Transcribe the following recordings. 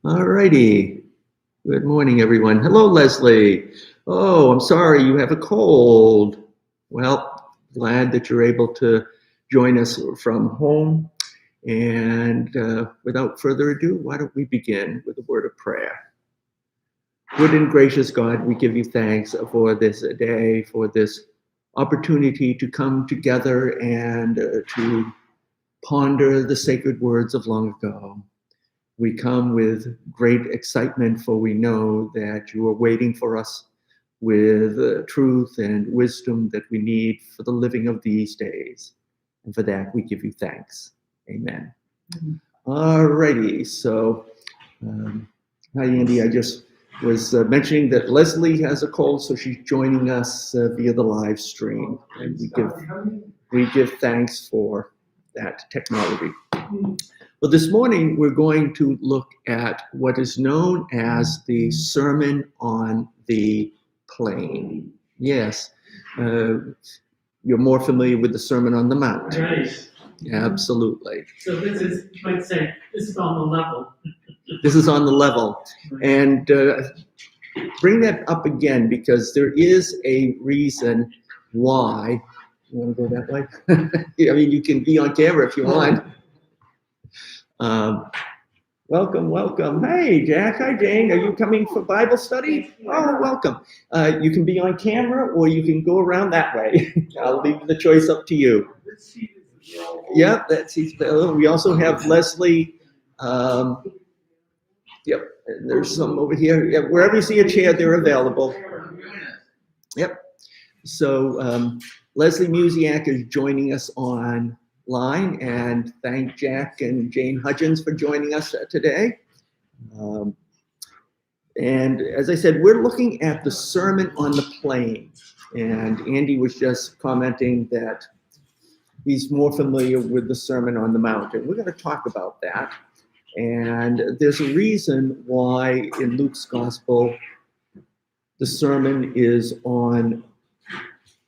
All righty. Good morning, everyone. Hello, Leslie. Oh, I'm sorry you have a cold. Well, glad that you're able to join us from home. And without further ado, why don't we begin with a word of prayer? Good and gracious God, we give you thanks for this day, for this opportunity to come together and to ponder the sacred words of long ago. We come with great excitement, for we know that you are waiting for us with truth and wisdom that we need for the living of these days. And for that, we give you thanks. Amen. All righty. So, hi, Andy. I just was mentioning that Leslie has a cold, so she's joining us via the live stream. And we give thanks for that technology. Well, this morning we're going to look at what is known as the Sermon on the Plain. Yes, you're more familiar with the Sermon on the Mount. Right. Absolutely. So this is, you might say, this is on the level. This is on the level. And bring that up again, because there is a reason why. You want to go that way? I mean, you can be on camera if you want. Welcome. Hey, Jack. Hi, Jane. Are you coming for Bible study? Oh, welcome. You can be on camera or you can go around that way. I'll leave the choice up to you. Yep, that's we also have Leslie. Yep, and there's some over here. Yep, wherever you see a chair, they're available. Yep. So Leslie Musiak is joining us online, and thank Jack and Jane Hudgens for joining us today. And as I said, we're looking at the Sermon on the Plain, and Andy was just commenting that he's more familiar with the Sermon on the Mount, and we're going to talk about that. And there's a reason why in Luke's Gospel the sermon is on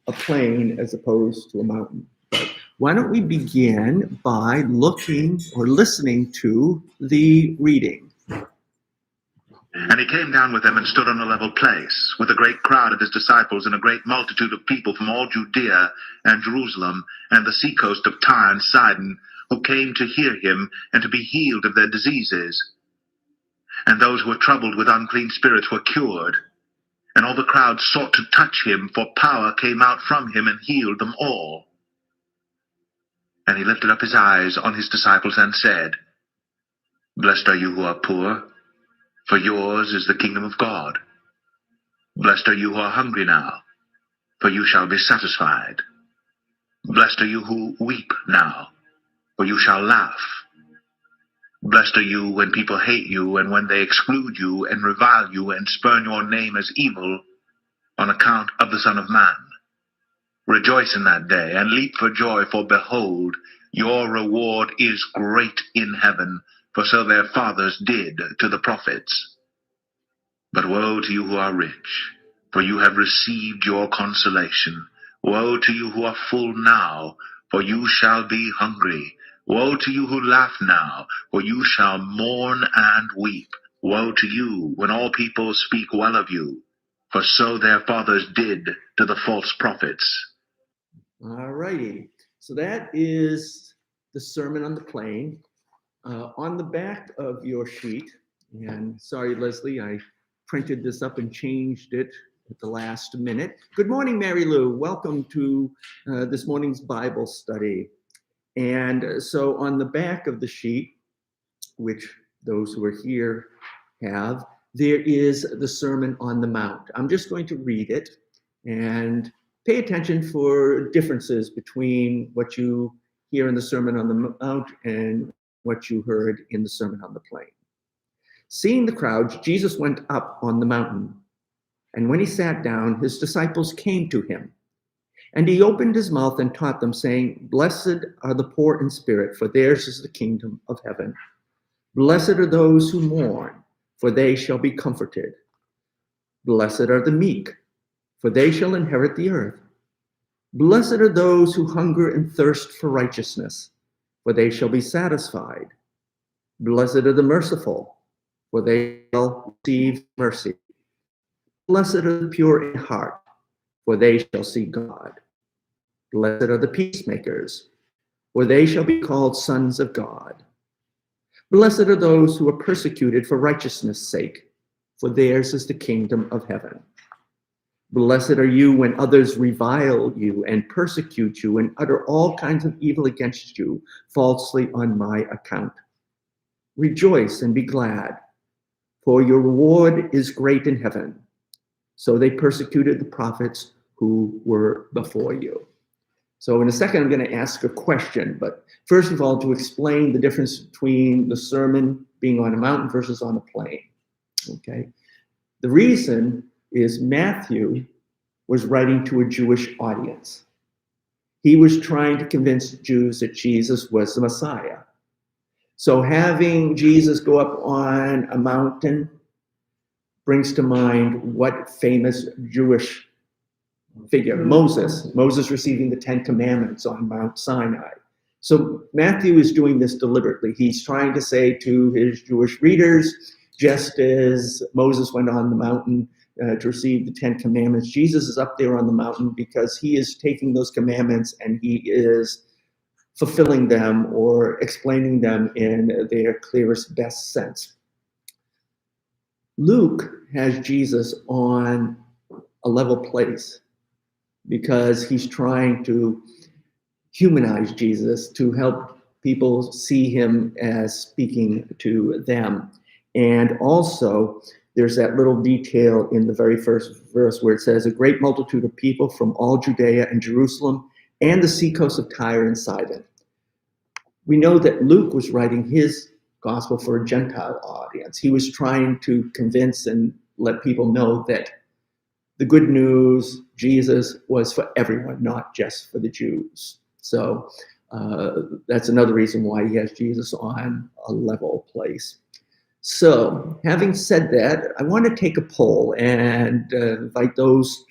a plain as opposed to a mountain. But why don't we begin by looking or listening to the reading. And he came down with them and stood on a level place, with a great crowd of his disciples and a great multitude of people from all Judea and Jerusalem and the seacoast of Tyre and Sidon, who came to hear him and to be healed of their diseases. And those who were troubled with unclean spirits were cured. And all the crowd sought to touch him, for power came out from him and healed them all. And he lifted up his eyes on his disciples and said, Blessed are you who are poor, for yours is the kingdom of God. Blessed are you who are hungry now, for you shall be satisfied. Blessed are you who weep now, for you shall laugh. Blessed are you when people hate you, and when they exclude you, and revile you, and spurn your name as evil, on account of the Son of Man. Rejoice in that day, and leap for joy, for behold, your reward is great in heaven, for so their fathers did to the prophets. But woe to you who are rich, for you have received your consolation. Woe to you who are full now, for you shall be hungry. Woe to you who laugh now, for you shall mourn and weep. Woe to you when all people speak well of you, for so their fathers did to the false prophets. All righty. So that is the Sermon on the Plain. On the back of your sheet, and sorry, Leslie, I printed this up and changed it at the last minute. Good morning, Mary Lou. Welcome to this morning's Bible study. And so on the back of the sheet, which those who are here have, there is the Sermon on the Mount. I'm just going to read it and pay attention for differences between what you hear in the Sermon on the Mount and what you heard in the Sermon on the Plain. Seeing the crowds, Jesus went up on the mountain. And when he sat down, his disciples came to him. And he opened his mouth and taught them, saying, Blessed are the poor in spirit, for theirs is the kingdom of heaven. Blessed are those who mourn, for they shall be comforted. Blessed are the meek, for they shall inherit the earth. Blessed are those who hunger and thirst for righteousness, for they shall be satisfied. Blessed are the merciful, for they shall receive mercy. Blessed are the pure in heart, for they shall see God. Blessed are the peacemakers, for they shall be called sons of God. Blessed are those who are persecuted for righteousness' sake, for theirs is the kingdom of heaven. Blessed are you when others revile you and persecute you and utter all kinds of evil against you falsely on my account. Rejoice and be glad, for your reward is great in heaven. So they persecuted the prophets who were before you. So in a second, I'm going to ask a question, but first of all, to explain the difference between the sermon being on a mountain versus on a plain. Okay. The reason is Matthew was writing to a Jewish audience. He was trying to convince Jews that Jesus was the Messiah. So having Jesus go up on a mountain brings to mind what famous Jewish figure? Moses receiving the 10 Commandments on Mount Sinai. So Matthew is doing this deliberately. He's trying to say to his Jewish readers, just as Moses went on the mountain to receive the 10 Commandments, Jesus is up there on the mountain because he is taking those commandments and he is fulfilling them or explaining them in their clearest, best sense. Luke has Jesus on a level place because he's trying to humanize Jesus to help people see him as speaking to them. And also, there's that little detail in the very first verse where it says, a great multitude of people from all Judea and Jerusalem and the seacoast of Tyre and Sidon. We know that Luke was writing his gospel for a Gentile audience. He was trying to convince and let people know that the good news, Jesus, was for everyone, not just for the Jews. So that's another reason why he has Jesus on a level place. So having said that, I want to take a poll and invite those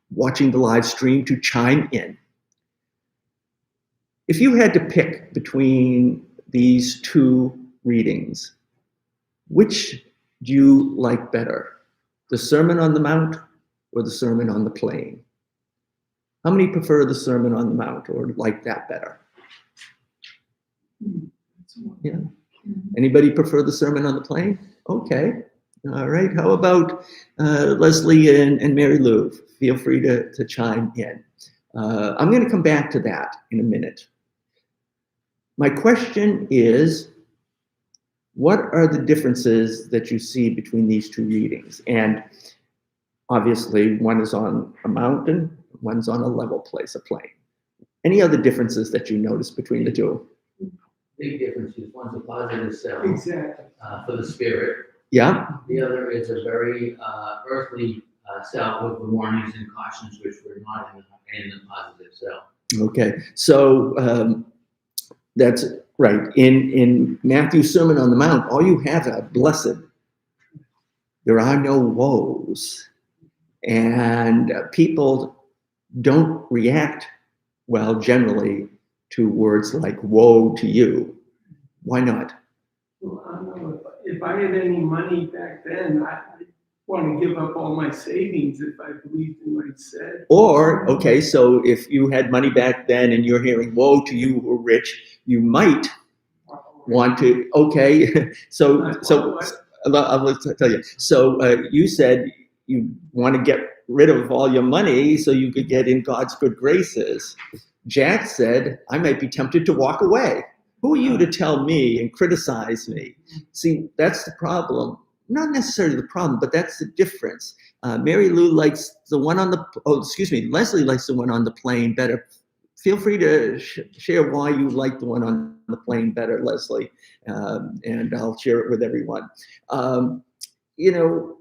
watching the live stream to chime in. If you had to pick between these two readings, which do you like better? The Sermon on the Mount or the Sermon on the Plain? How many prefer the Sermon on the Mount or like that better? Yeah. Anybody prefer the Sermon on the Plain? Okay. All right. How about Leslie and Mary Lou? Feel free to chime in. I'm going to come back to that in a minute. My question is, what are the differences that you see between these two readings? And obviously, one is on a mountain, one's on a level place, a plain. Any other differences that you notice between the two? Big differences. One's a positive cell Exactly. for the spirit. Yeah. The other is a very earthly cell with the warnings and cautions, which were not in the positive cell. Okay. So that's right. In Matthew's Sermon on the Mount, all you have are blessed. There are no woes. And people don't react well generally to words like woe to you. Why not? Well, I don't know, if I had any money back then, I'd want to give up all my savings if I believed in what he said. Or, okay, so if you had money back then and you're hearing woe to you who are rich, you might want to, okay, so I'll tell you. So you said you want to get rid of all your money so you could get in God's good graces. Jack said, I might be tempted to walk away. Who are you to tell me and criticize me? See, that's the problem. Not necessarily the problem, but that's the difference. Mary Lou likes the one on the, Leslie likes the one on the plane better. Feel free to share why you like the one on the plane better, Leslie, and I'll share it with everyone. You know,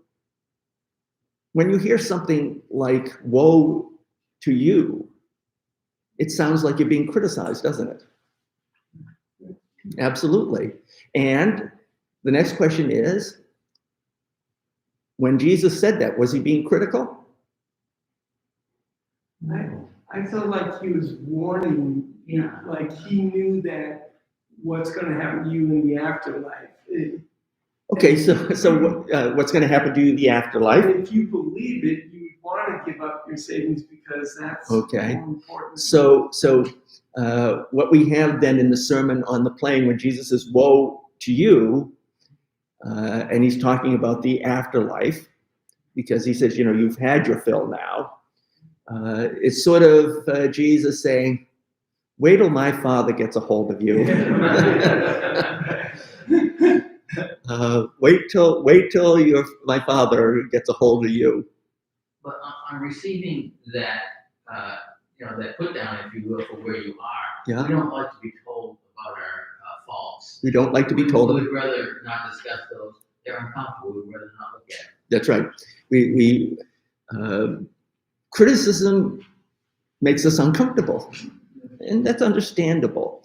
when you hear something like woe to you, it sounds like you're being criticized, doesn't it? Absolutely. And the next question is, when Jesus said that, was he being critical? I felt like he was warning you, like he knew that what's going to happen to you in the afterlife. Okay, so what's going to happen to you in the afterlife? And if you believe it, you would want to give up your savings because that's Okay. more important. So what we have then in the Sermon on the Plain, when Jesus says, "Woe to you," and he's talking about the afterlife, because he says, you've had your fill now. It's sort of Jesus saying, "Wait till my Father gets a hold of you." Wait till my Father gets a hold of you. But on receiving that, that put down, if you will, for where you are, Yeah. we don't like to be told about our faults. We don't like to be told. We would rather not discuss those. They're uncomfortable. We would rather not look at them. That's right. We criticism makes us uncomfortable, and that's understandable.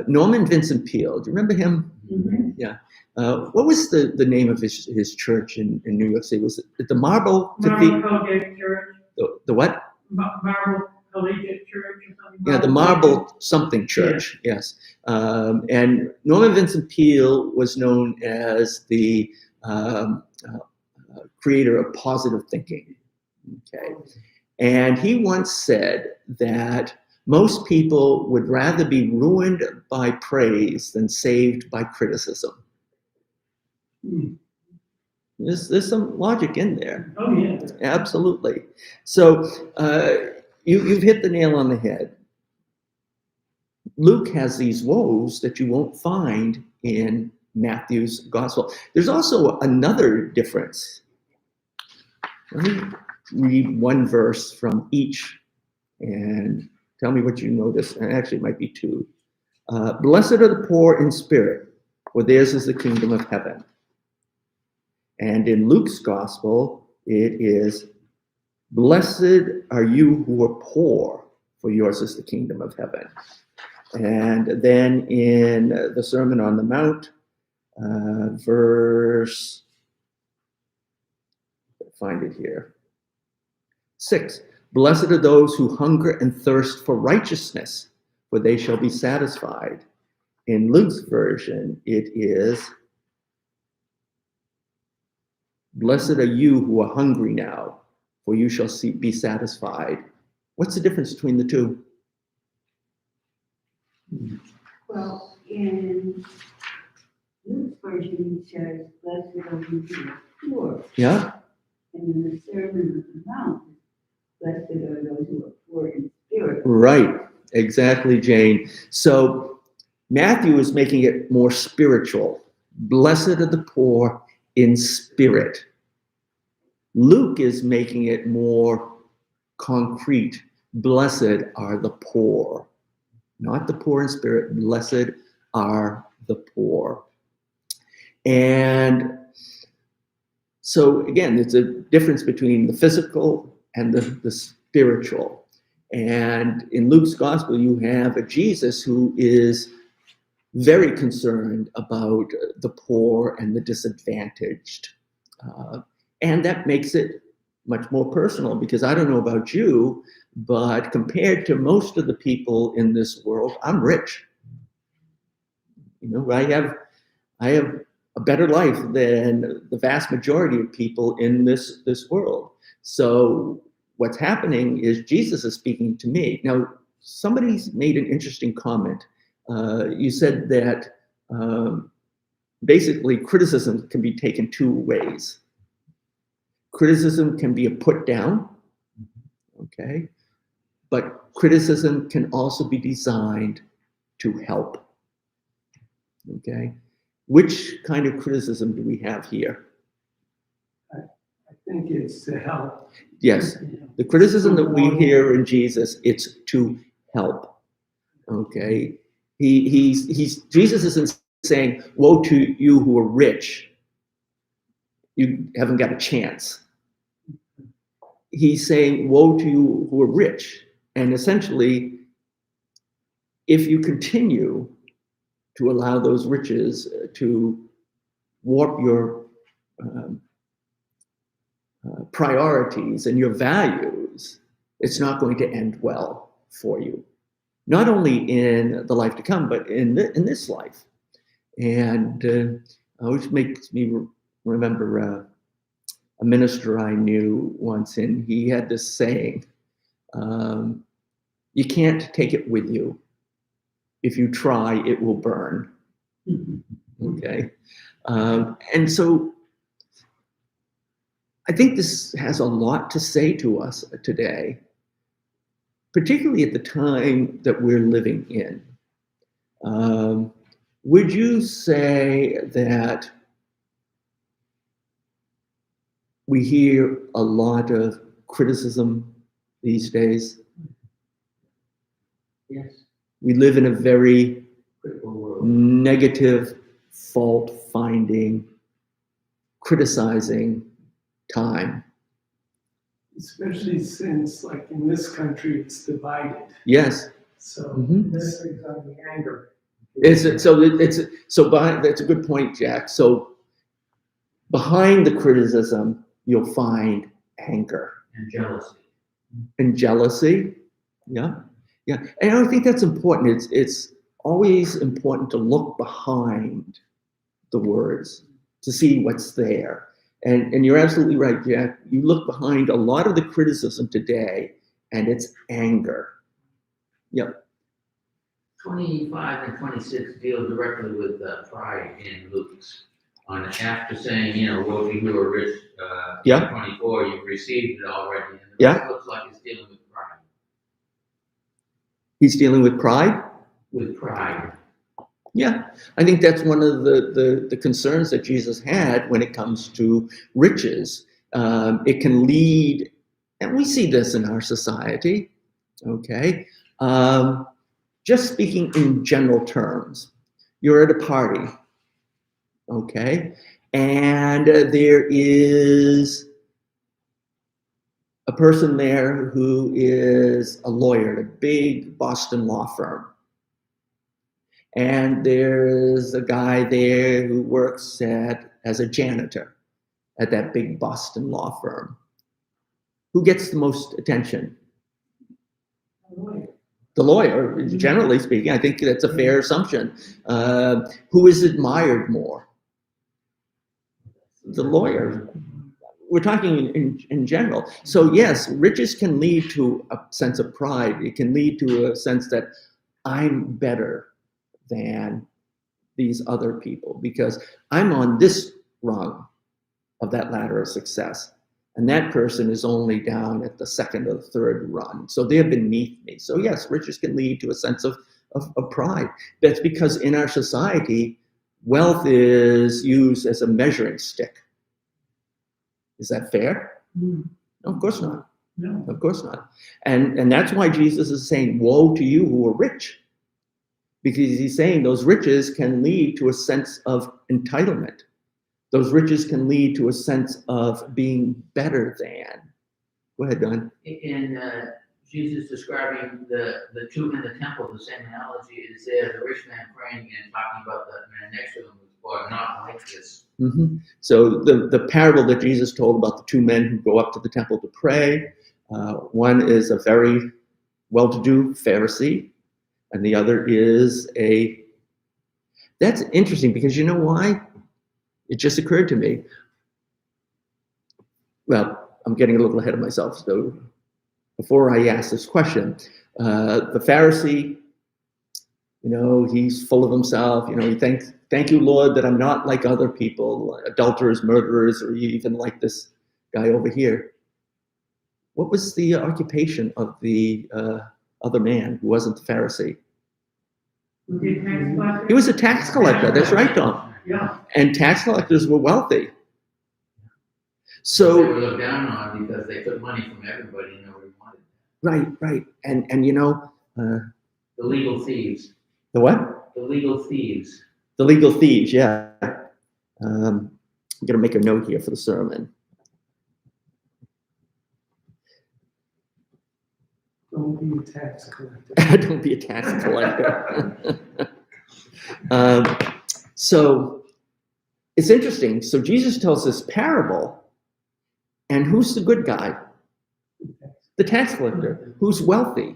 Norman Vincent Peale, do you remember him? Mm-hmm. Yeah. What was the name of his church in New York City? Was it the Marble Collegiate Church. The what? Marble Collegiate Church or something. Yeah, the Marble something church. Yeah. Yes. And Norman Vincent Peale was known as the creator of positive thinking. Okay. And he once said that most people would rather be ruined by praise than saved by criticism. There's some logic in there. Oh, yeah. Absolutely. So you've hit the nail on the head. Luke has these woes that you won't find in Matthew's gospel. There's also another difference. Let me read one verse from each and tell me what you notice. And actually, it might be two. Blessed are the poor in spirit, for theirs is the kingdom of heaven. And in Luke's gospel, it is, blessed are you who are poor, for yours is the kingdom of heaven. And then in the Sermon on the Mount, verse, find it here, 6, blessed are those who hunger and thirst for righteousness, for they shall be satisfied. In Luke's version, it is, blessed are you who are hungry now, for you shall be satisfied. What's the difference between the two? Well, in Luke's version, he says, blessed are you who are poor. Yeah? And in the Sermon on the Mount, blessed are those who are poor in spirit. Right, exactly, Jane. So Matthew is making it more spiritual. Blessed are the poor in spirit. Luke is making it more concrete. Blessed are the poor. Not the poor in spirit. Blessed are the poor. And so again, it's a difference between the physical and the spiritual. And in Luke's gospel, you have a Jesus who is very concerned about the poor and the disadvantaged. And that makes it much more personal, because I don't know about you, but compared to most of the people in this world, I'm rich. I have a better life than the vast majority of people in this world. So what's happening is Jesus is speaking to me. Now, somebody's made an interesting comment. You said that basically criticism can be taken two ways. Criticism can be a put down, okay? But criticism can also be designed to help, okay? Which kind of criticism do we have here? I think it's to help. Yes, the criticism that we hear in Jesus, it's to help, okay? Jesus isn't saying, woe to you who are rich, you haven't got a chance. He's saying, woe to you who are rich. And essentially, if you continue to allow those riches to warp your priorities and your values, it's not going to end well for you. Not only in the life to come, but in this life. And Which makes me remember a minister I knew once, and he had this saying, you can't take it with you. If you try, it will burn. Okay. And so I think this has a lot to say to us today, particularly at the time that we're living in. Would you say that we hear a lot of criticism these days? Yes. We live in a very Critical world. negative, fault-finding, criticizing time. Especially since, like, in this country, it's divided, Yes. so. Mhm. This is on the anger. That's a good point, Jack. So behind the criticism, you'll find anger And jealousy. and jealousy. Yeah. And I think that's important. It's always important to look behind the words to see what's there. And you're absolutely right, Jack. You look behind a lot of the criticism today, and it's anger. Yep. 25 and 26 deal directly with pride in Luke's. After saying, woe to you who are rich, Yeah. 24, you've received it already. And the Yeah. rest looks like it's dealing with pride. He's dealing with pride. With pride. Yeah, I think that's one of the concerns that Jesus had when it comes to riches. It can lead, and we see this in our society, okay? Just speaking in general terms, you're at a party, okay? And there is a person there who is a lawyer at a big Boston law firm. And there's a guy there who works as a janitor at that big Boston law firm. Who gets the most attention? The lawyer, generally speaking. I think that's a fair assumption. Who is admired more? The lawyer. We're talking in general. So yes, riches can lead to a sense of pride. It can lead to a sense that I'm better than these other people because I'm on this rung of that ladder of success. And that person is only down at the second or the third rung. So they're beneath me. So yes, riches can lead to a sense of pride. That's because in our society, wealth is used as a measuring stick. Is that fair? No, of course not. No. Of course not. And that's why Jesus is saying, woe to you who are rich. Because he's saying those riches can lead to a sense of entitlement. Those riches can lead to a sense of being better than. Go ahead, Don. In Jesus describing the two in the temple, the same analogy is there, the rich man praying and talking about the man next to him who are not like this. Mm-hmm. So the parable that Jesus told about the two men who go up to the temple to pray, one is a very well-to-do Pharisee, and the other is that's interesting because you know why? It just occurred to me. Well, I'm getting a little ahead of myself. So before I ask this question, the Pharisee, he's full of himself. He thanks, thank you, Lord, that I'm not like other people, adulterers, murderers, or even like this guy over here. What was the occupation of the other man who wasn't the Pharisee? He was a tax collector. That's right, Tom. Yeah. And tax collectors were wealthy. So they were So looked down on because they took money from everybody and nobody wanted it. right. And The legal thieves. the what? The legal thieves. The legal thieves, yeah. I'm going to make a note here for the sermon. Don't be a tax collector. Don't be a tax collector. So it's interesting. So Jesus tells this parable, and who's the good guy? The tax collector, who's wealthy.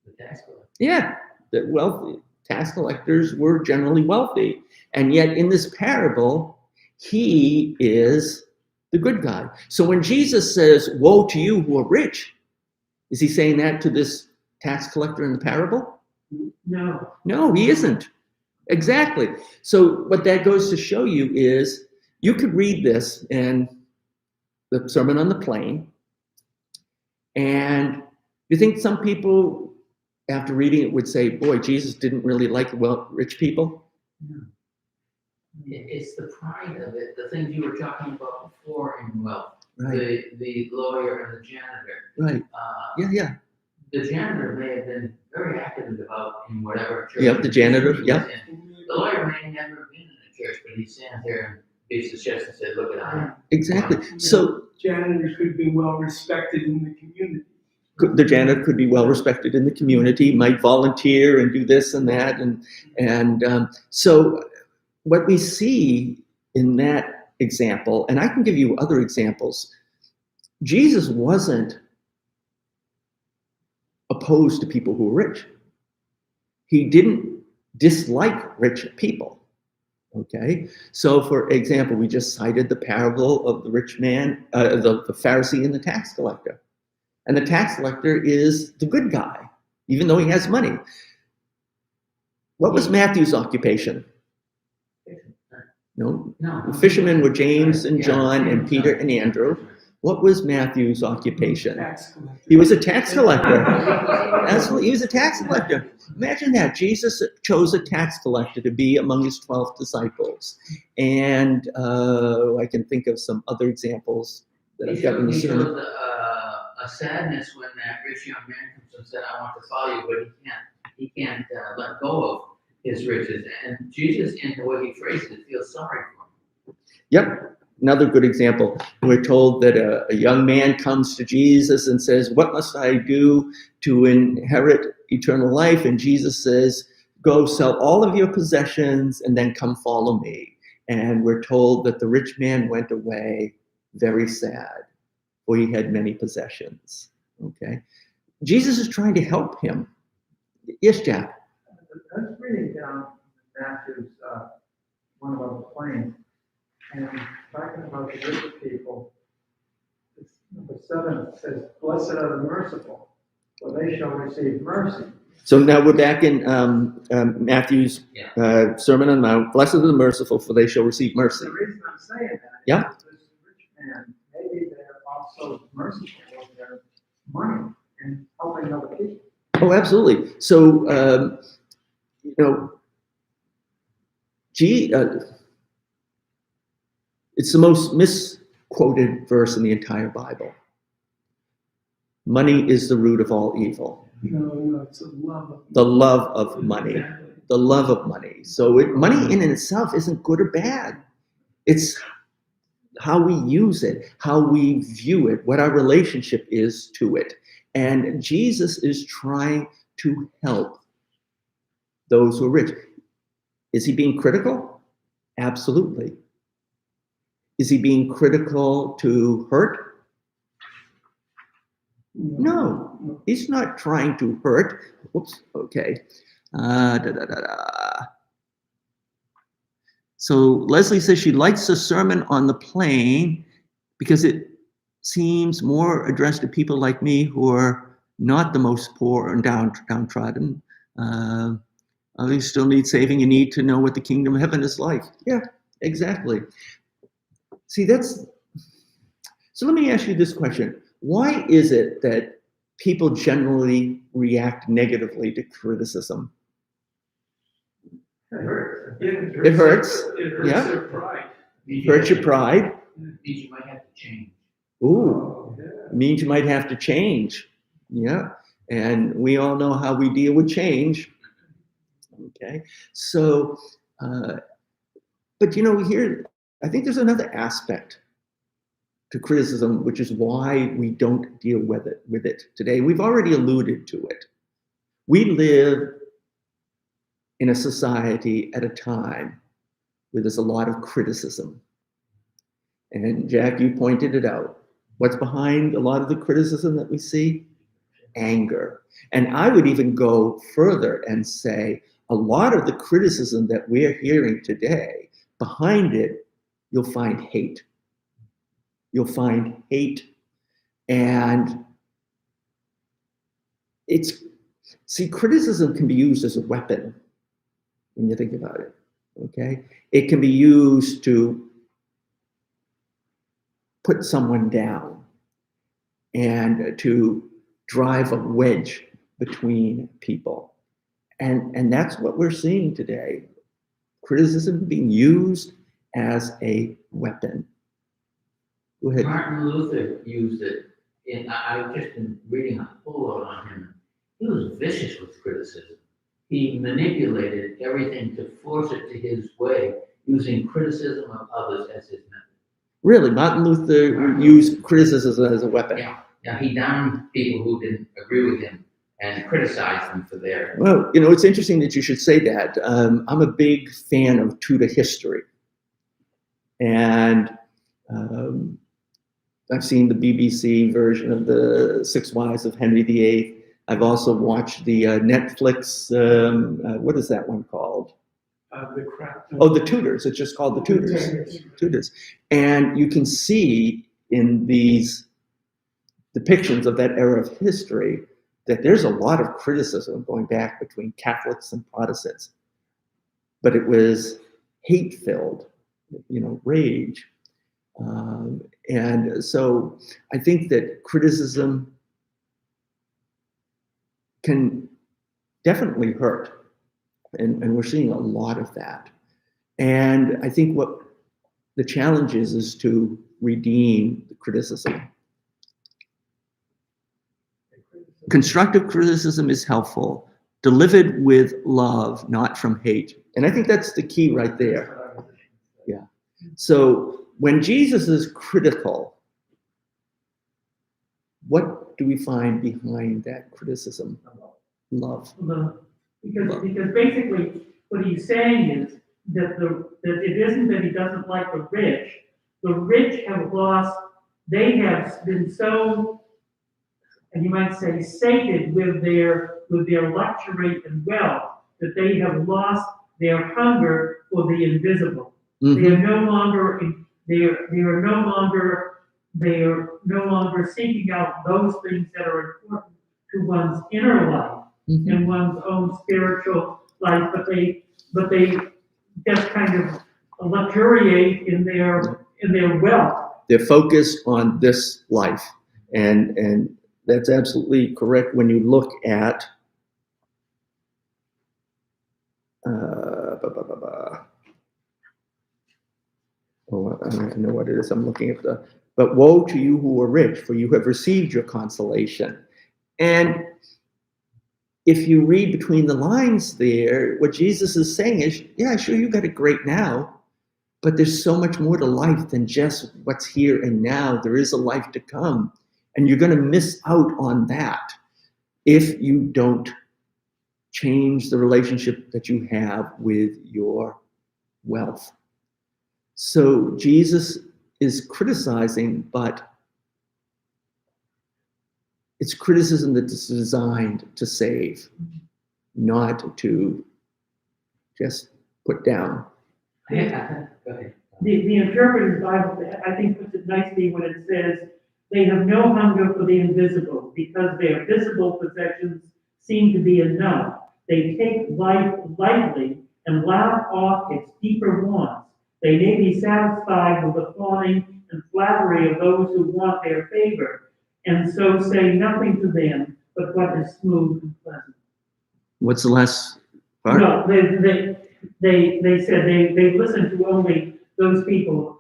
The tax collector. Yeah, the wealthy. tax collectors were generally wealthy. And yet in this parable, he is the good guy. So when Jesus says, woe to you who are rich, is he saying that to this tax collector in the parable? No. No, he isn't. Exactly. So what that goes to show you is you could read this in the Sermon on the Plain, and you think some people, after reading it, would say, boy, Jesus didn't really like rich people? It's the pride of it, the things you were talking about before in wealth. Right. The lawyer and the janitor. Right. Yeah. The janitor may have been very active and devout in whatever church. Yep, the janitor, he was yep. in. The lawyer may never been in a church, but he stands there and beats his chest and said, look at I. Exactly. So Janitor could be well respected in the community. the janitor could be well respected in the community, might volunteer and do this and that. And so what we see in that example, and I can give you other examples, Jesus wasn't opposed to people who were rich. He didn't dislike rich people. Okay, so for example, we just cited the parable of the rich man, the Pharisee and the tax collector. And the tax collector is the good guy, even though he has money. What was Matthew's occupation? No, No. fishermen were James and John and Peter and Andrew. What was Matthew's occupation? Tax collector. He was a tax collector. Absolutely, he was a tax collector. Imagine that. Jesus chose a tax collector to be among his 12 disciples. And I can think of some other examples that I've got in the He sermon. shows a sadness when that rich young man comes and said, I want to follow you, but he can't let go of his riches. And Jesus, in the way he phrases it, feels sorry for him. Yep. Another good example. We're told that a young man comes to Jesus and says, what must I do to inherit eternal life? And Jesus says, go sell all of your possessions and then come follow me. And we're told that the rich man went away very sad, for he had many possessions. Okay. Jesus is trying to help him. Yes, Jack? Let's read down Matthew's one about the plain. And talking about the rich people, number 7 says, blessed are the merciful, for they shall receive mercy. So now we're back in Matthew's Sermon on the Mount. Blessed are the merciful, for they shall receive mercy. The reason I'm saying that Yeah. is this rich man, maybe they're also merciful with their money and helping other people. Oh, absolutely. So, it's the most misquoted verse in the entire Bible. Money is the root of all evil. No, it's a love of The love of money. Exactly. The love of money. So money in itself isn't good or bad. It's how we use it, how we view it, what our relationship is to it. And Jesus is trying to help those who are rich. Is he being critical? Absolutely. Is he being critical to hurt? No, he's not trying to hurt. Whoops, okay. So Leslie says she likes the Sermon on the Plain because it seems more addressed to people like me who are not the most poor and downtrodden. Others still need saving. You need to know what the kingdom of heaven is like. Yeah, exactly. See, so let me ask you this question. Why is it that people generally react negatively to criticism? It hurts. It hurts. It hurts Yeah. their pride. Hurts your pride? Means you might have to change. Ooh, means you might have to change. Yeah, and we all know how we deal with change. Okay, so, but here, I think there's another aspect to criticism, which is why we don't deal with it today. We've already alluded to it. We live in a society at a time where there's a lot of criticism. And Jack, you pointed it out. What's behind a lot of the criticism that we see? Anger. And I would even go further and say a lot of the criticism that we're hearing today, behind it, you'll find hate. You'll find hate. And criticism can be used as a weapon when you think about it, okay? It can be used to put someone down and to drive a wedge between people. And that's what we're seeing today. Criticism being used as a weapon. Go ahead. Martin Luther used it. I've just been reading a whole lot on him. He was vicious with criticism. He manipulated everything to force it to his way, using criticism of others as his method. Really, Martin Luther used criticism as a weapon. Yeah, he downed people who didn't agree with him and criticized them for their. Well, it's interesting that you should say that. I'm a big fan of Tudor history. And I've seen the BBC version of the Six Wives of Henry VIII. I've also watched the Netflix, what is that one called? The crap. Oh, The Tudors. It's just called The Tudors. Tudors. And you can see in these depictions of that era of history that there's a lot of criticism going back between Catholics and Protestants. But it was hate-filled, rage. And so I think that criticism can definitely hurt. And we're seeing a lot of that. And I think what the challenge is to redeem the criticism. Constructive criticism is helpful, delivered with love, not from hate. And I think that's the key right there. Yeah. So when Jesus is critical, what do we find behind that criticism? Love. Because basically what he's saying is that that it isn't that he doesn't like the rich. The rich have lost, they have been so, and you might say, sated with their luxury and wealth, that they have lost their hunger for the invisible. Mm-hmm. They are no longer seeking out those things that are important to one's inner life. Mm-hmm. And one's own spiritual life, but they just kind of luxuriate in their wealth. They're focused on this life, and that's absolutely correct when you look at I know what it is. I'm looking at but woe to you who are rich, for you have received your consolation. And if you read between the lines there, what Jesus is saying is, yeah, sure, you got it great now, but there's so much more to life than just what's here and now. There is a life to come, and you're going to miss out on that if you don't change the relationship that you have with your wealth. So Jesus is criticizing, but it's criticism that's designed to save, not to just put down. Go ahead. The Interpreted Bible, I think, puts it nicely when it says, they have no hunger for the invisible, because their visible possessions seem to be enough. They take life lightly and laugh off its deeper wants. They may be satisfied with the fawning and flattery of those who want their favor, and so say nothing to them but what is smooth and pleasant. What's the last part? No, they said they listen to only those people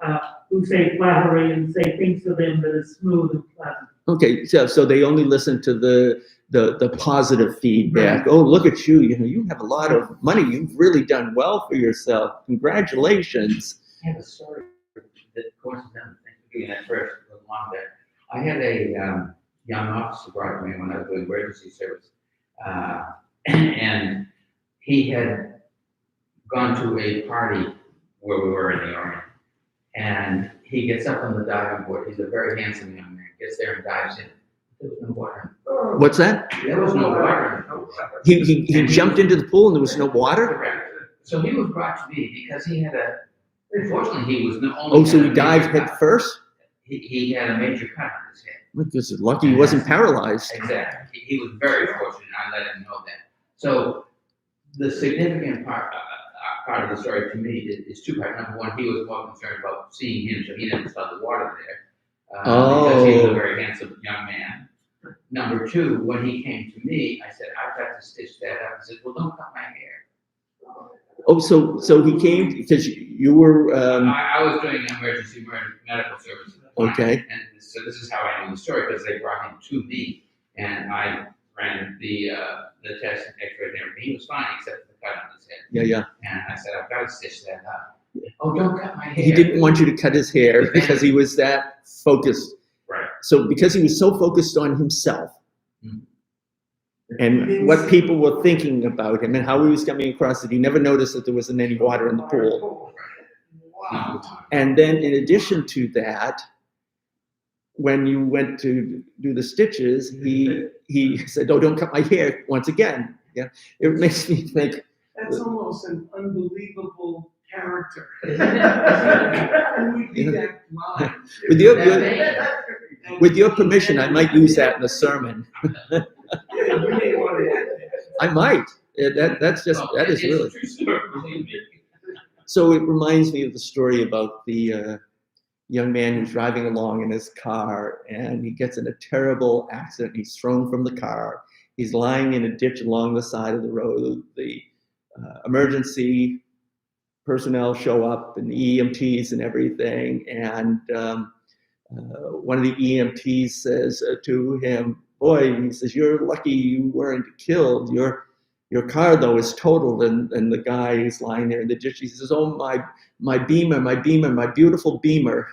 who say flattery and say things to them that is smooth and pleasant. Okay, so they only listen to the positive feedback. Right. Oh, look at you! You have a lot of money. You've really done well for yourself. Congratulations. I have a story that coincidentally, thanks for doing that first. Along there, I had a young officer brought to me when I was doing emergency service, and he had gone to a party where we were in the Army, and he gets up on the diving board. He's a very handsome young man. Gets there and dives in. There was no water. What's that? There was no water. He jumped into the pool and there was no water? Correct. So he was brought to me because he had unfortunately, he was the only. Oh, so he dived head first? He had a major cut on his head. Look, this is lucky he wasn't paralyzed. Exactly. He was very fortunate. I let him know that. So the significant part of the story to me is two parts. Number one, he was more concerned about seeing him, so he never saw the water there. Because he was a very handsome young man. Number two, when he came to me, I said, I've got to stitch that up. He said, well, don't cut my hair. Oh, so he came because you were, I was doing emergency medical services. Okay. And so this is how I knew the story, because they brought him to me, and I ran the test and x-ray and everything. He was fine, except for the cut on his head. yeah. And I said, I've got to stitch that up. Oh, don't cut my hair. He didn't want you to cut his hair because he was that focused. Right. So because he was so focused on himself Mhm. and what people were thinking about him and how he was coming across it, he never noticed that there wasn't any water in the pool. Wow. And then in addition to that, when you went to do the stitches, he said, oh, don't cut my hair once again. Yeah, it makes me think, That's almost an unbelievable character. That Who would be that blind? with your permission, I might use that in a sermon. Yeah, you may want to add that. I might. That is really. True story, believe me. So it reminds me of the story about the young man who's driving along in his car and he gets in a terrible accident. He's thrown from the car. He's lying in a ditch along the side of the road. The emergency personnel show up and the EMTs and everything. And one of the EMTs says to him, boy, he says, you're lucky you weren't killed. Your car, though, is totaled. And the guy is lying there in the ditch. He says, oh, my Beamer, my beautiful Beamer.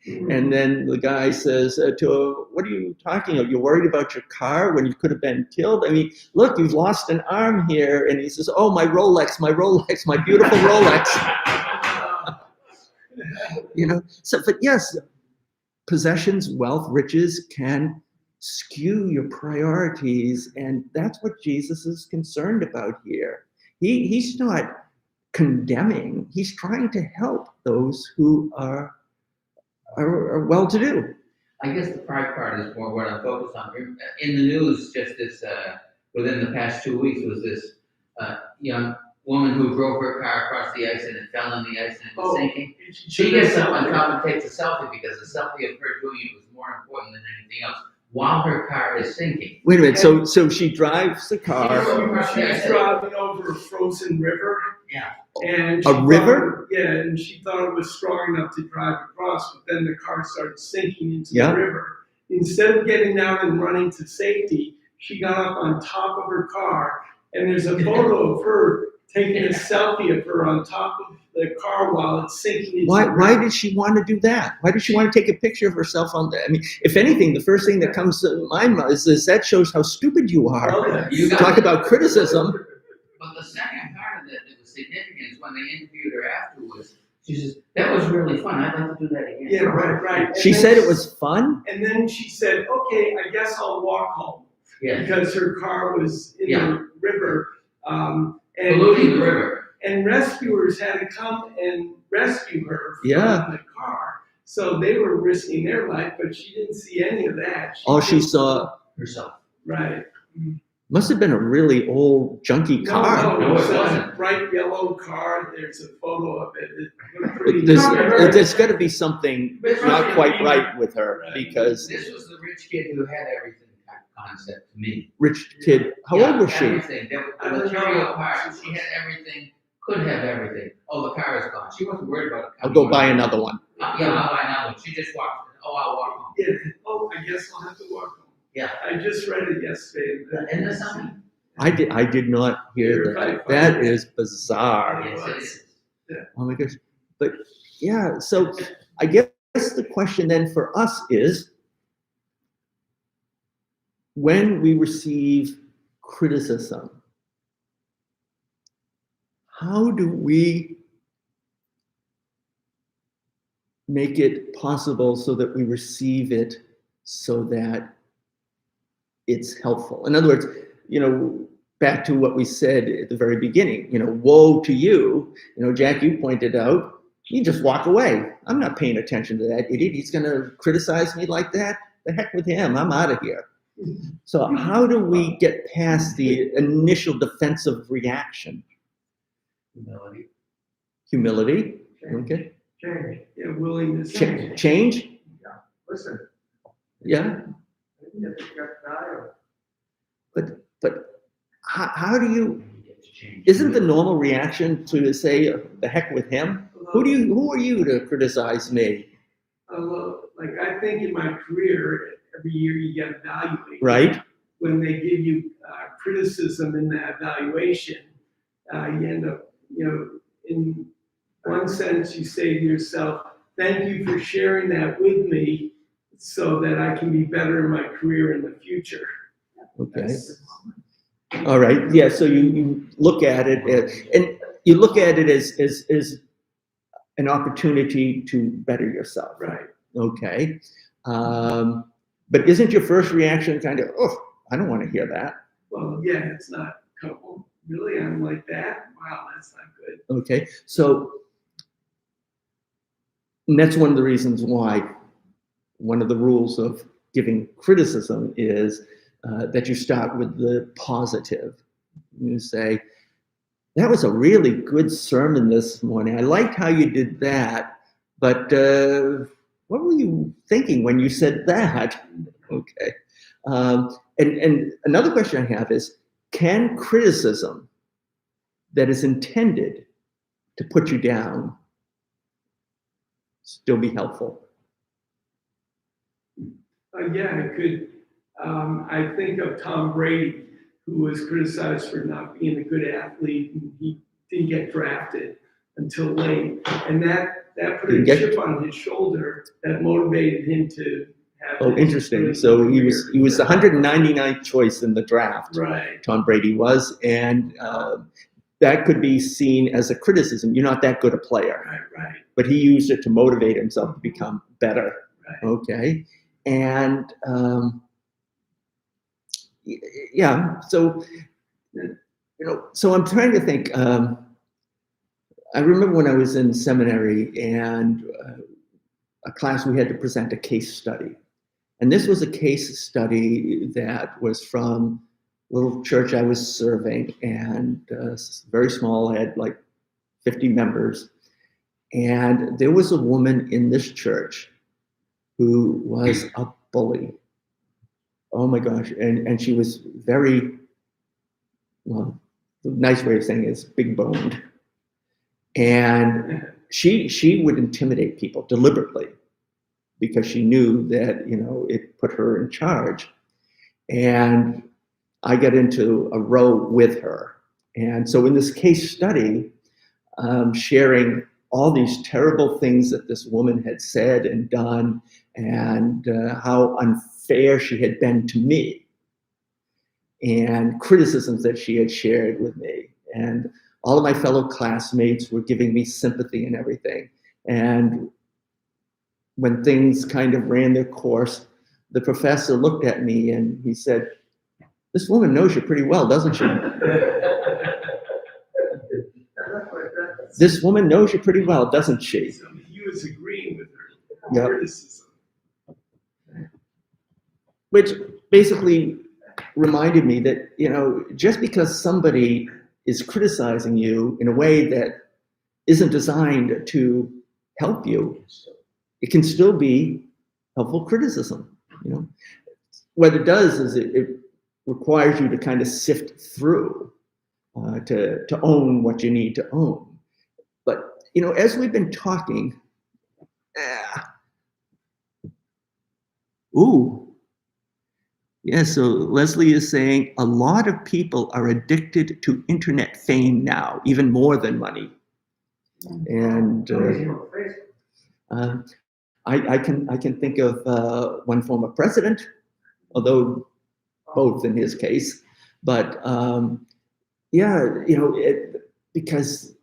And then the guy says to him, what are you talking about? You're worried about your car when you could have been killed? I mean, look, you've lost an arm here. And he says, oh, my Rolex, my beautiful Rolex. So, but yes, possessions, wealth, riches can skew your priorities, and that's what Jesus is concerned about here. He's not condemning, he's trying to help those who are well-to-do. I guess the pride part is more what I'm focused on. In the news, just this, within the past 2 weeks, was this young woman who drove her car across the ice and it fell in the ice and it was sinking. She gets up on top and takes a selfie because the selfie of her doing it was more important than anything else while her car is sinking. Wait a minute, so she drives the car. She's driving over a frozen river. Yeah. And A river? And she thought it was strong enough to drive across, but then the car started sinking into Yeah. the river. Instead of getting down and running to safety, she got up on top of her car, and there's a photo of her taking a selfie of her on top of the car while it's sinking into the river. Why did she want to do that? Why did she want to take a picture of herself on that? I mean, if anything, the first thing that comes to my mind is that shows how stupid you are. Well, You got Talk it. about criticism. But the second part of that was significant is when they interviewed her afterwards. She says, that was really fun. I'd like to do that again. Yeah, right. And She then said it was fun. And then she said, okay, I guess I'll walk home. Yeah. Because her car was in the river. And Polluting the river. And rescuers had to come and rescue her from Yeah. the car. So they were risking their life, but she didn't see any of that. All she saw Herself. Right. must have been a really old, junky car. No, No, it's it a wasn't. bright yellow car. There's a photo of it. It looked pretty There's got to be something not quite right with her, because This was the rich kid who had everything concept to me. rich kid, how Yeah, old was she? Everything. The material part, she had everything, could have everything. Oh, the car is gone. She wasn't worried about it. I'll go buy another one. Yeah, I'll buy another one. She just walked. Oh, I'll walk home. Yeah. Oh, I guess I'll have to walk home. Yeah. I just read it yesterday. Isn't that something? I did not hear that. That is bizarre. Yes, it is. Oh my gosh. But yeah, so I guess the question then for us is, when we receive criticism, how do we make it possible so that we receive it so that it's helpful? In other words, back to what we said at the very beginning, woe to you. Jack, you pointed out, you just walk away. I'm not paying attention to that idiot. He's going to criticize me like that. The heck with him. I'm out of here. So how do we get past the initial defensive reaction? Humility. Humility. Okay. Change. Yeah, willingness. Change. Listen. Yeah. You got value. But how do you? You get to change. Isn't the normal reaction to say the heck with him? Who are you to criticize me? Like I think in my career, every year you get evaluated. Right. When they give you criticism in that evaluation, you end up, in one sense, you say to yourself, "Thank you for sharing that with me, so that I can be better in my career in the future." Okay. All right. Yeah. So you look at it as an opportunity to better yourself. Right. Okay. But isn't your first reaction kind of, oh, I don't want to hear that? Well, yeah, it's not. Oh, really? I'm like that? Wow, that's not good. Okay. So and that's one of the reasons why one of the rules of giving criticism is that you start with the positive. You say, that was a really good sermon this morning. I liked how you did that, but what were you thinking when you said that? Okay. And another question I have is, can criticism that is intended to put you down still be helpful? Yeah, it could. I think of Tom Brady, who was criticized for not being a good athlete, and he didn't get drafted until late, and that put a chip on his shoulder that motivated him to have. Oh, interesting. So he was the 199th choice in the draft. Right. Tom Brady was, and that could be seen as a criticism. You're not that good a player. Right. But he used it to motivate himself to become better. Right. Okay. And yeah, so so I'm trying to think. I remember when I was in seminary and a class we had to present a case study, and this was a case study that was from a little church I was serving, and very small, had like 50 members, and there was a woman in this church who was a bully. Oh my gosh. And she was very, well, the nice way of saying it is big boned. And she would intimidate people deliberately because she knew that, it put her in charge. And I got into a row with her. And so in this case study, sharing all these terrible things that this woman had said and done, and how unfair she had been to me, and criticisms that she had shared with me. And all of my fellow classmates were giving me sympathy and everything. And when things kind of ran their course, the professor looked at me and he said, "This woman knows you pretty well, doesn't she?" This woman knows you pretty well, doesn't she? So he was agreeing with her Yep. criticism. Which basically reminded me that, just because somebody is criticizing you in a way that isn't designed to help you, it can still be helpful criticism. What it does is it requires you to kind of sift through to own what you need to own. But, as we've been talking, yeah, so Leslie is saying a lot of people are addicted to internet fame now, even more than money. And I can think of one former president, although both in his case. But because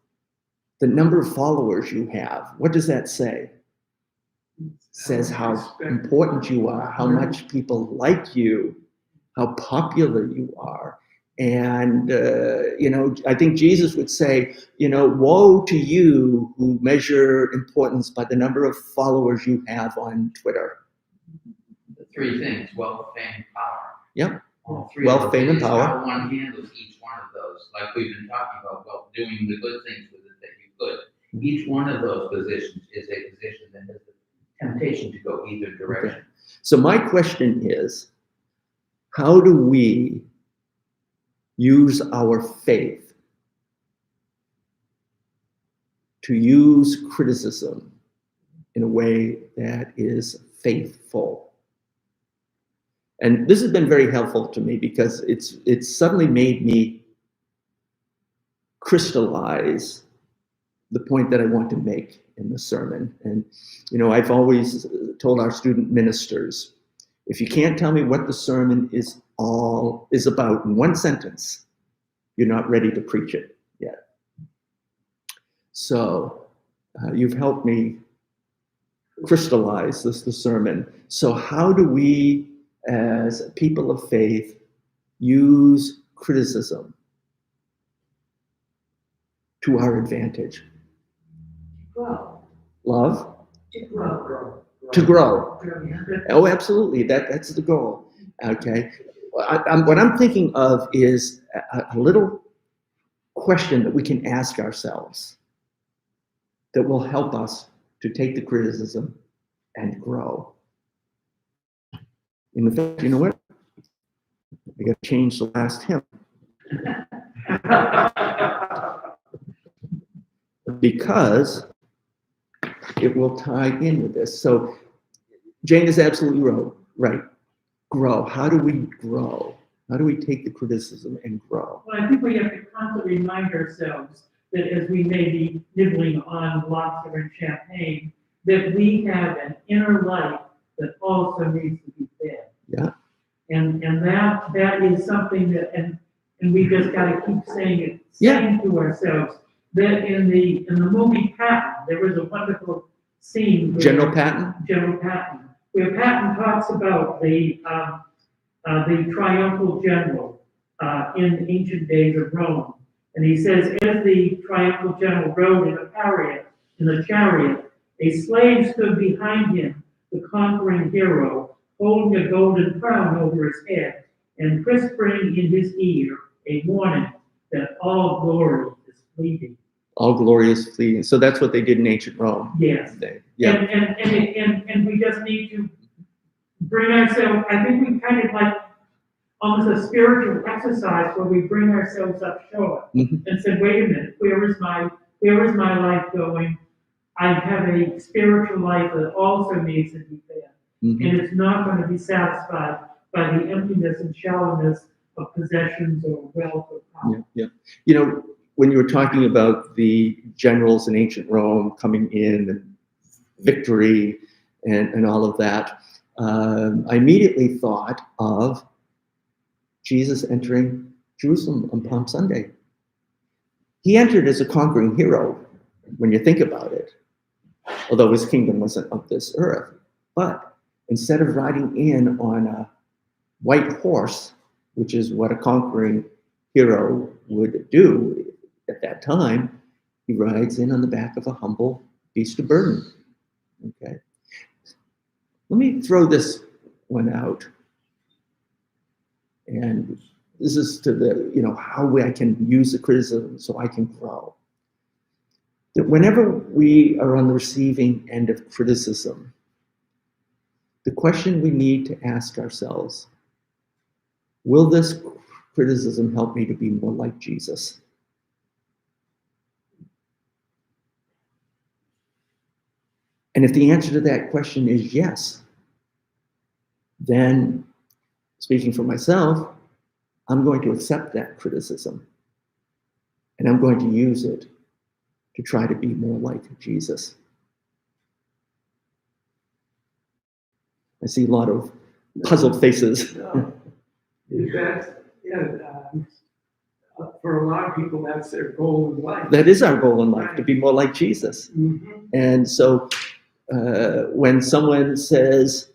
the number of followers you have, what does that say? Says how important you are, how much people like you, how popular you are. And, I think Jesus would say, woe to you who measure importance by the number of followers you have on Twitter. The three things: wealth, fame, power. Yep. All three. Wealth, of those. fame, and It's power. how one handles each one of those. Like we've been talking about, doing the good things with it that you could. Each one of those positions is a position that has the temptation to go either direction. Okay. So my question is, how do we use our faith to use criticism in a way that is faithful? And this has been very helpful to me because it's suddenly made me crystallize the point that I want to make in the sermon. And, I've always told our student ministers, if you can't tell me what the sermon is about in one sentence, you're not ready to preach it yet. So you've helped me crystallize the sermon. So how do we, as people of faith, use criticism to our advantage? Grow. Love? To grow. To grow. Oh, absolutely. That's the goal. Okay. What I'm thinking of is a little question that we can ask ourselves that will help us to take the criticism and grow. In fact, you know what? I got to change the last hymn because it will tie in with this. So Jane is absolutely right. Grow. How do we grow? How do we take the criticism and grow? Well, I think we have to constantly remind ourselves that as we may be nibbling on lobster and champagne, that we have an inner life that also needs to be fed. Yeah. And that is something that, and we just gotta keep saying to ourselves, that in the movie Patton, there was a wonderful scene. General Patton? General Patton, where Patton talks about the triumphal general in ancient days of Rome. And he says, as the triumphal general rode in a chariot, a slave stood behind him, the conquering hero, holding a golden crown over his head, and whispering in his ear a warning that all glory is fleeting. All glory is fleeting. So that's what they did in ancient Rome. Yes. Yeah. And we just need to bring ourselves, I think we kind of like almost a spiritual exercise where we bring ourselves up short and say, wait a minute, where is my life going? I have a spiritual life that also needs to be fed. And it's not going to be satisfied by the emptiness and shallowness of possessions or wealth or power. Yeah. When you were talking about the generals in ancient Rome coming in and victory and all of that, I immediately thought of Jesus entering Jerusalem on Palm Sunday. He entered as a conquering hero when you think about it, although his kingdom wasn't of this earth. But instead of riding in on a white horse, which is what a conquering hero would do at that time, he rides in on the back of a humble beast of burden. Okay. Let me throw this one out. And this is to the, how I can use the criticism so I can grow. That whenever we are on the receiving end of criticism, the question we need to ask ourselves, will this criticism help me to be more like Jesus? And if the answer to that question is yes, then speaking for myself, I'm going to accept that criticism and I'm going to use it to try to be more like Jesus. I see a lot of puzzled faces. For a lot of people, that's their goal in life. That is our goal in life, to be more like Jesus. And so when someone says,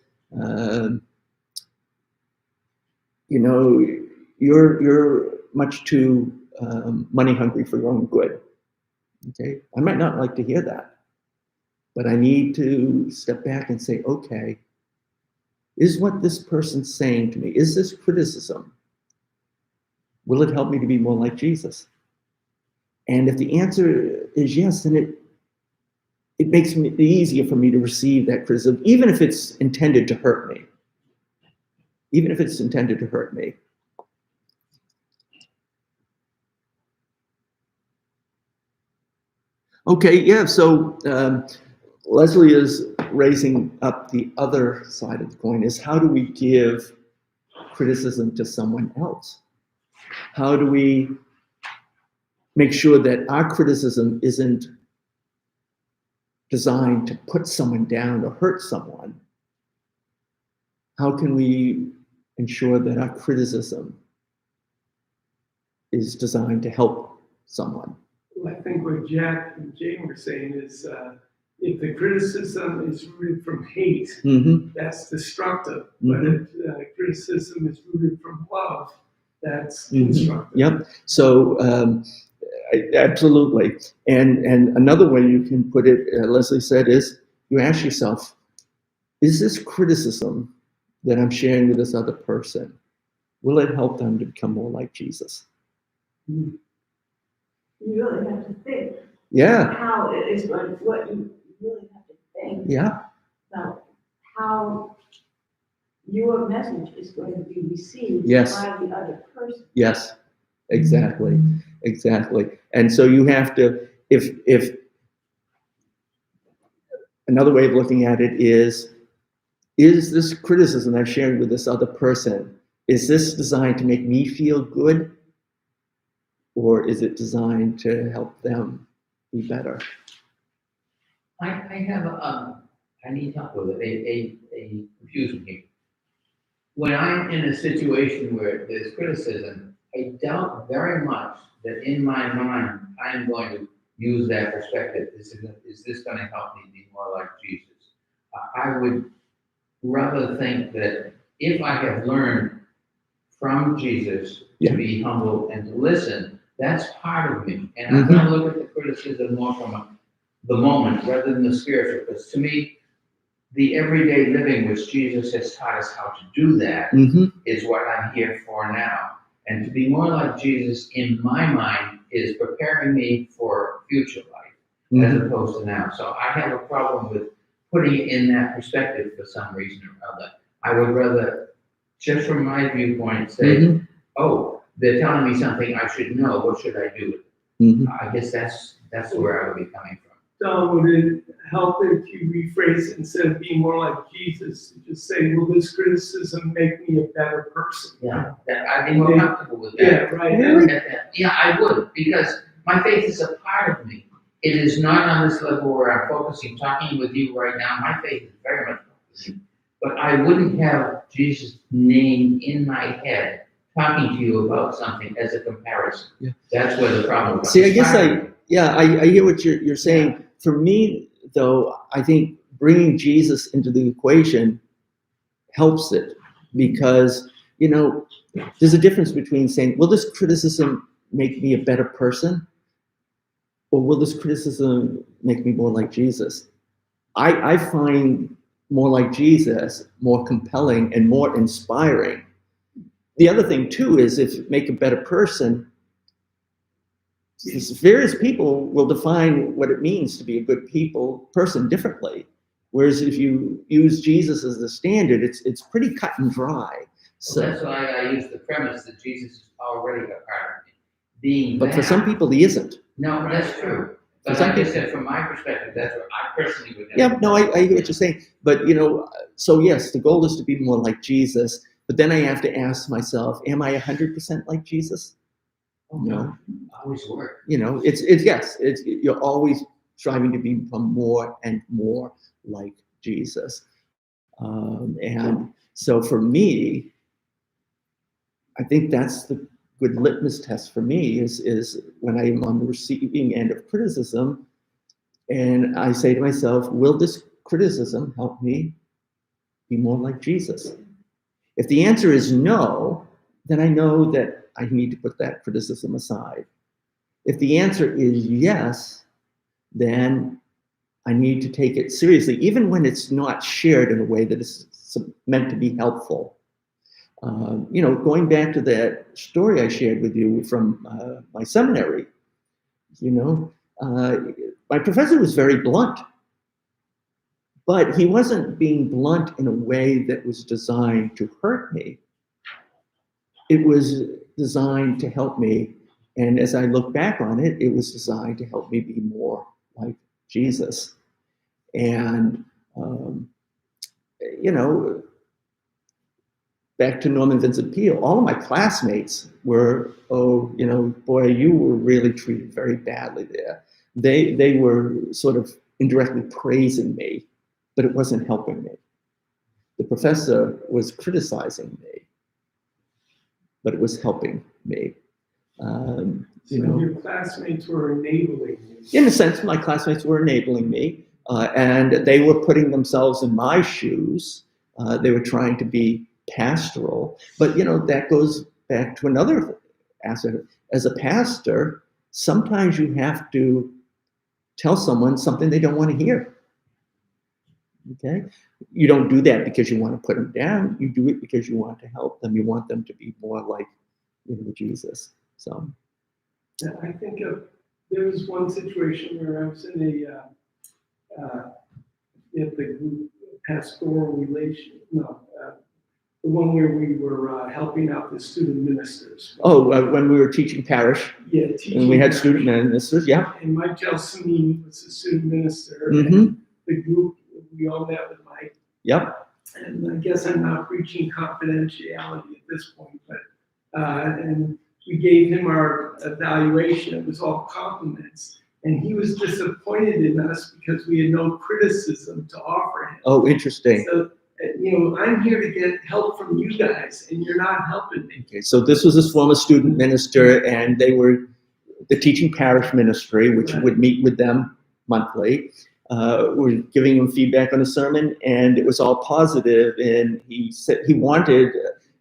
you're much too money hungry for your own good. Okay, I might not like to hear that, but I need to step back and say, okay, is what this person's saying to me, is this criticism? Will it help me to be more like Jesus? And if the answer is yes, then it makes it easier for me to receive that criticism, even if it's intended to hurt me. Even if it's intended to hurt me. Okay, yeah, so Leslie is raising up the other side of the coin, is how do we give criticism to someone else? How do we make sure that our criticism isn't designed to put someone down or hurt someone? How can we ensure that our criticism is designed to help someone? Well, I think what Jack and Jane were saying is if the criticism is rooted from hate, that's destructive. But if criticism is rooted from love, that's constructive. Yep. So absolutely. And another way you can put it, Leslie said, is you ask yourself, is this criticism that I'm sharing with this other person, will it help them to become more like Jesus? You really have to think. Yeah. How it is going, what you really have to think. Yeah. About how your message is going to be received Yes. by the other person. Yes. Exactly. Exactly. And so you have to, if another way of looking at it is this criticism I'm sharing with this other person, is this designed to make me feel good? Or is it designed to help them be better? I have I need help with it, a confusion here. When I'm in a situation where there's criticism, I doubt very much that in my mind, I'm going to use that perspective. Is this going to help me be more like Jesus? I would rather think that if I have learned from Jesus to be humble and to listen, that's part of me. And I'm going to look at the criticism more from the moment rather than the spiritual. Because to me, the everyday living which Jesus has taught us how to do that is what I'm here for now. And to be more like Jesus in my mind is preparing me for future life as opposed to now. So I have a problem with putting it in that perspective for some reason or other. I would rather, just from my viewpoint, say, oh, they're telling me something I should know. What should I do? I guess that's where I would be coming from. So would it help if you rephrase it instead of being more like Jesus, just say, will this criticism make me a better person? Yeah, I'd be more comfortable with that. Yeah, right. Yeah, I would, because my faith is a part of me. It is not on this level where I'm focusing, talking with you right now. My faith is very much focusing. But I wouldn't have Jesus' name in my head talking to you about something as a comparison. Yeah. That's where the problem comes. See, I guess I hear what you're saying. Yeah. For me, though, I think bringing Jesus into the equation helps it because, there's a difference between saying, will this criticism make me a better person? Or will this criticism make me more like Jesus? I find more like Jesus more compelling and more inspiring. The other thing, too, is if make a better person, various people will define what it means to be a good person differently. Whereas if you use Jesus as the standard, it's pretty cut and dry. So that's why I use the premise that Jesus is already a part of me. But for some people, he isn't. No, that's true. But like I said, from my perspective, that's what I personally would have. Yeah, no, I hear what you're saying. But, so yes, the goal is to be more like Jesus. But then I have to ask myself, am I 100% like Jesus? No. Always work. You're always striving to become more and more like Jesus. And so for me, I think that's the good litmus test for me is when I'm on the receiving end of criticism and I say to myself, will this criticism help me be more like Jesus? If the answer is no, then I know that I need to put that criticism aside? If the answer is yes, then I need to take it seriously, even when it's not shared in a way that is meant to be helpful. Going back to that story I shared with you from my seminary, my professor was very blunt, but he wasn't being blunt in a way that was designed to hurt me. It was designed to help me. And as I look back on it, it was designed to help me be more like Jesus. And, back to Norman Vincent Peale, all of my classmates were, boy, you were really treated very badly there. They were sort of indirectly praising me, but it wasn't helping me. The professor was criticizing me, but it was helping me. Your classmates were enabling you. In a sense, my classmates were enabling me, and they were putting themselves in my shoes. They were trying to be pastoral, but that goes back to another aspect. As a pastor, sometimes you have to tell someone something they don't want to hear. Okay, you don't do that because you want to put them down. You do it because you want to help them. You want them to be more like Jesus. So I think there was one situation where I was in at the group pastoral relation. The one where we were helping out the student ministers. When we were teaching parish. Yeah, teaching. And we had parish. Student ministers, yeah. And Mike Gelsini was the student minister. Mm-hmm. And the group, we all met with Mike. Yep. And I guess I'm not preaching confidentiality at this point, but and we gave him our evaluation. It was all compliments. And he was disappointed in us because we had no criticism to offer him. Oh, interesting. So, I'm here to get help from you guys, and you're not helping me. Okay, so this was his former student minister, and they were the teaching parish ministry, which Right. would meet with them monthly. We're giving him feedback on the sermon, and it was all positive, and he said he wanted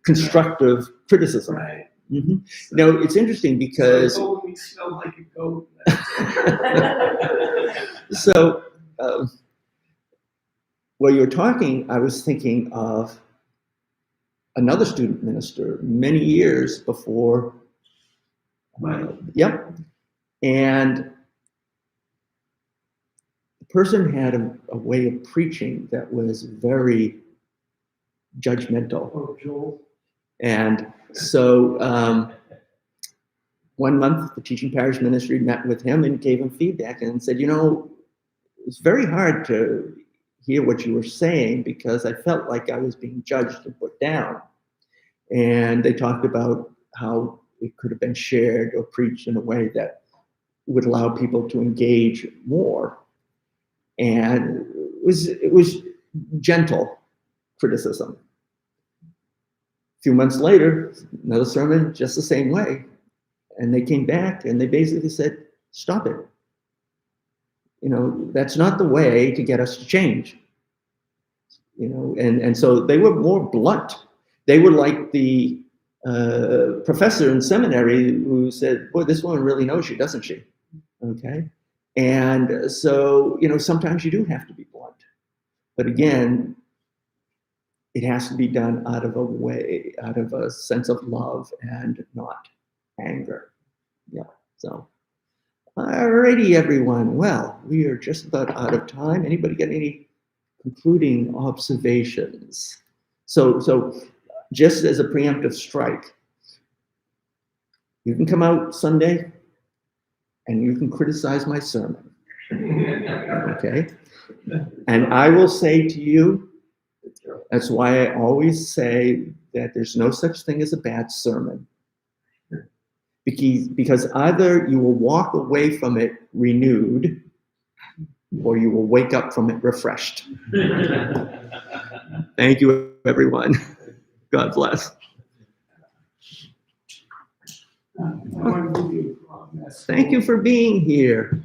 constructive criticism. Right. Mm-hmm. Now, it's interesting because... So he told me smelled like a goat. So, while you were talking, I was thinking of another student minister many years before. Yep. And the person had a way of preaching that was very judgmental. Oh, Joel. And so one month, the teaching parish ministry met with him and gave him feedback and said, it's very hard to hear what you were saying because I felt like I was being judged and put down. And they talked about how it could have been shared or preached in a way that would allow people to engage more. And it was gentle criticism. A few months later, another sermon just the same way. And they came back and they basically said, stop it. That's not the way to get us to change. And so they were more blunt. They were like the professor in seminary who said, boy, this woman really knows you, doesn't she? Okay. And so, sometimes you do have to be blunt. But again, it has to be done out of a sense of love and not anger. Yeah. So, alrighty, everyone. Well, we are just about out of time. Anybody got any concluding observations? So just as a preemptive strike, you can come out Sunday and you can criticize my sermon. Okay? And I will say to you, that's why I always say that there's no such thing as a bad sermon. Because either you will walk away from it renewed, or you will wake up from it refreshed. Thank you, everyone. God bless. I want to give you a promise. Thank you for being here.